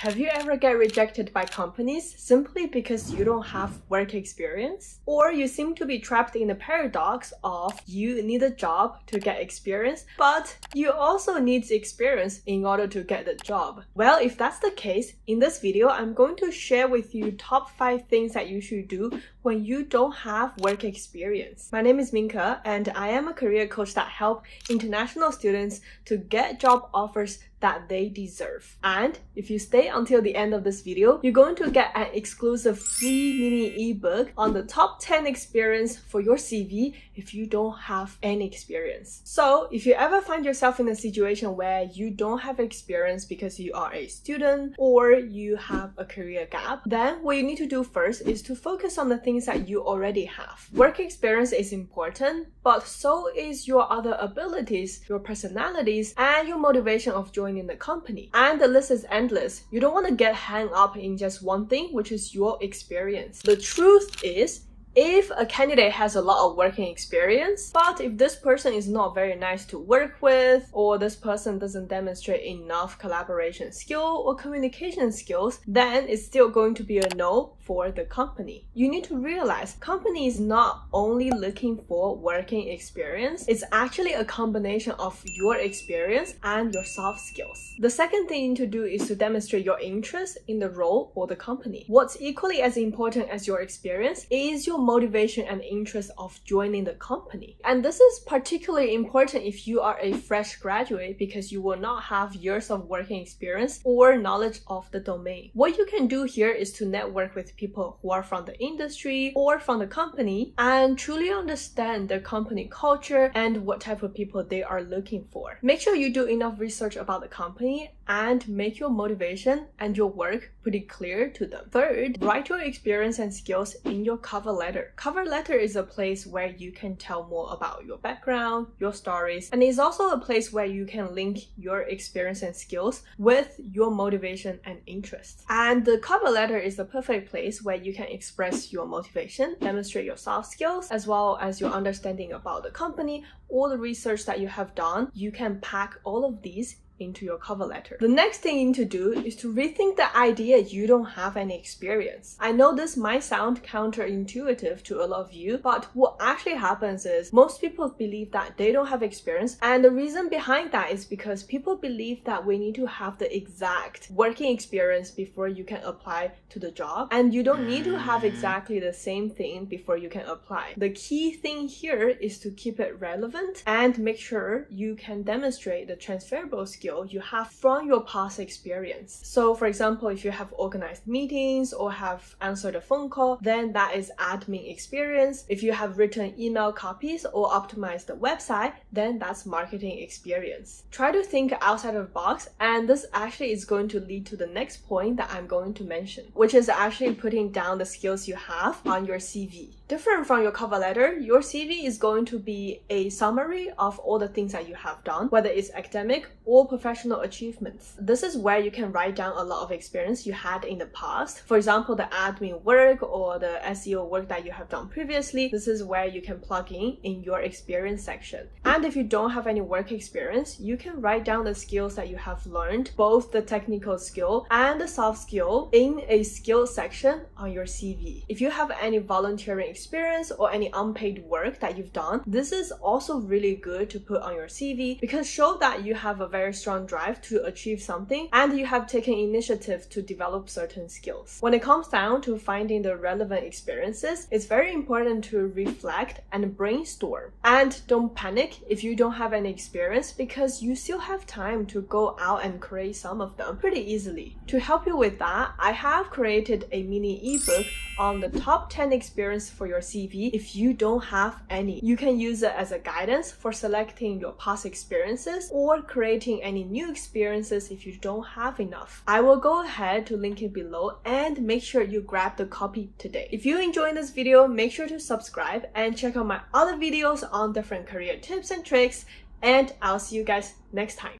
Have you ever get rejected by companies simply because you don't have work experience? Or you seem to be trapped in the paradox of you need a job to get experience, but you also need experience in order to get the job? Well, if that's the case, in this video, I'm going to share with you top 5 things that you should do when you don't have work experience. My name is Mingke, and I am a career coach that helps international students to get job offers that they deserve. And if you stay until the end of this video, you're going to get an exclusive free mini ebook on the top 10 experience for your CV if you don't have any experience. So if you ever find yourself in a situation where you don't have experience because you are a student or you have a career gap, then what you need to do first is to focus on the things that you already have. Work experience is important, but so is your other abilities, your personalities, and your motivation of joining the company. And the list is endless. You don't want to get hung up in just one thing, which is your experience. The truth is, if a candidate has a lot of working experience, but if this person is not very nice to work with, or this person doesn't demonstrate enough collaboration skill or communication skills, then it's still going to be a no for the company. You need to realize company is not only looking for working experience, it's actually a combination of your experience and your soft skills. The second thing you need to do is to demonstrate your interest in the role or the company. What's equally as important as your experience is your motivation and interest of joining the company. And this is particularly important if you are a fresh graduate because you will not have years of working experience or knowledge of the domain. What you can do here is to network with people who are from the industry or from the company and truly understand their company culture and what type of people they are looking for. Make sure you do enough research about the company and make your motivation and your work pretty clear to them. Third, write your experience and skills in your cover letter. Cover letter is a place where you can tell more about your background, your stories, and it's also a place where you can link your experience and skills with your motivation and interest. And the cover letter is the perfect place where you can express your motivation, demonstrate your soft skills, as well as your understanding about the company, all the research that you have done. You can pack all of these into your cover letter. The next thing you need to do is to rethink the idea you don't have any experience. I know this might sound counterintuitive to a lot of you, but what actually happens is most people believe that they don't have experience, and the reason behind that is because people believe that we need to have the exact working experience before you can apply to the job, and you don't need to have exactly the same thing before you can apply. The key thing here is to keep it relevant and make sure you can demonstrate the transferable skill you have from your past experience. So for example, if you have organized meetings or have answered a phone call, then that is admin experience. If you have written email copies or optimized the website, then that's marketing experience. Try to think outside of the box, and this actually is going to lead to the next point that I'm going to mention, which is actually putting down the skills you have on your CV. Different from your cover letter, your CV is going to be a summary of all the things that you have done, whether it's academic or professional achievements. This is where you can write down a lot of experience you had in the past. For example, the admin work or the SEO work that you have done previously. This is where you can plug in your experience section. And if you don't have any work experience, you can write down the skills that you have learned, both the technical skill and the soft skill, in a skill section on your CV. If you have any volunteering experience or any unpaid work that you've done, this is also really good to put on your CV because show that you have a very strong drive to achieve something and you have taken initiative to develop certain skills. When it comes down to finding the relevant experiences, it's very important to reflect and brainstorm. And don't panic if you don't have any experience because you still have time to go out and create some of them pretty easily. To help you with that, I have created a mini ebook on the top 10 experience for your CV if you don't have any. You can use it as a guidance for selecting your past experiences or creating any new experiences if you don't have enough. I will go ahead to link it below and make sure you grab the copy today. If you enjoyed this video, make sure to subscribe and check out my other videos on different career tips and tricks, and I'll see you guys next time.